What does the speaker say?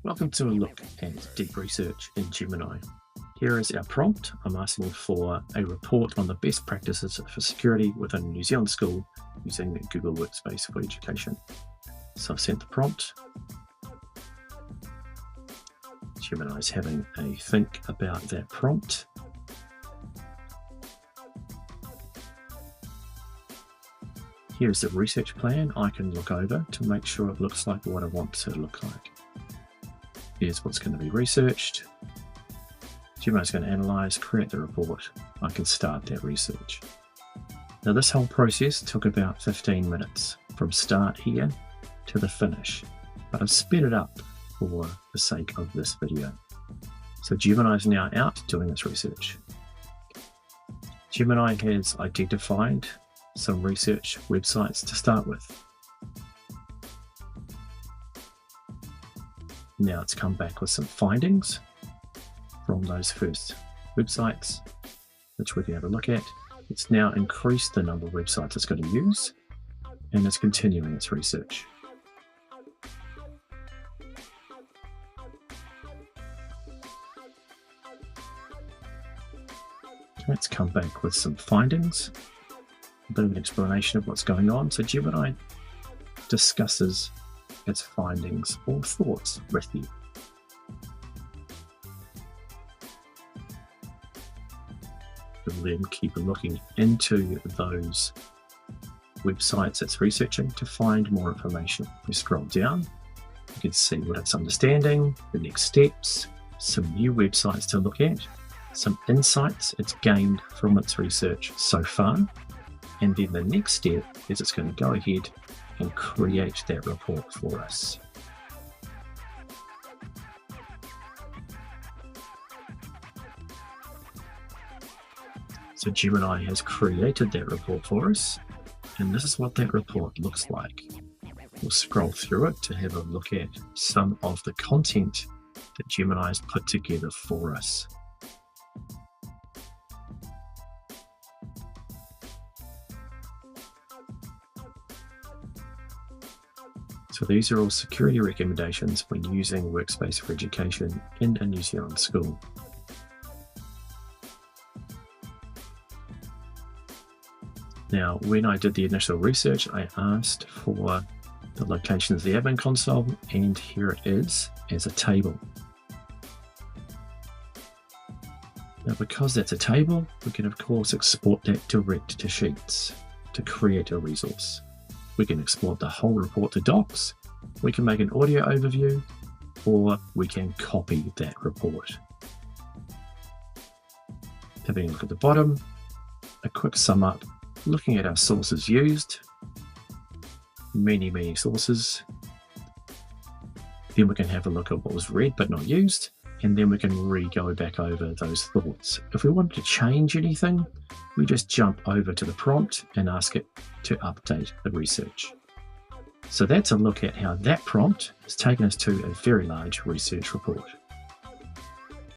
Welcome to a look at deep research in Gemini. Here is our prompt. I'm asking for a report on the best practices for security within a New Zealand school using Google Workspace for Education. So I've sent the prompt. Gemini is having a think about that prompt. Here's the research plan I can look over to make sure it looks like what I want it to look like. Here's what's going to be researched. Gemini is going to analyze, create the report. I can start that research. Now this whole process took about 15 minutes from start here to the finish, but I've sped it up for the sake of this video. So Gemini is now out doing its research. Gemini has identified some research websites to start with. Now it's come back with some findings from those first websites, which we're going to look at. It's now increased the number of websites it's going to use, and it's continuing its research. Let's come back with some findings, a bit of an explanation of what's going on. So Gemini discusses its findings or thoughts with you. We'll then keep looking into those websites it's researching to find more information. We scroll down, you can see what it's understanding, the next steps, some new websites to look at, some insights it's gained from its research so far, and then the next step is it's going to go ahead and create that report for us. So Gemini has created that report for us, and this is what that report looks like. We'll scroll through it to have a look at some of the content that Gemini has put together for us. So these are all security recommendations when using Workspace for Education in a New Zealand school. Now, when I did the initial research, I asked for the locations of the admin console, and here it is as a table. Now, because that's a table, we can of course export that direct to Sheets to create a resource. We can export the whole report to docs, we can make an audio overview, or we can copy that report. Having a look at the bottom, a quick sum up, looking at our sources used, many sources. Then we can have a look at what was read but not used, and then we can go back over those thoughts. If we wanted to change anything, we just jump over to the prompt and ask it to update the research. So that's a look at how that prompt has taken us to a very large research report.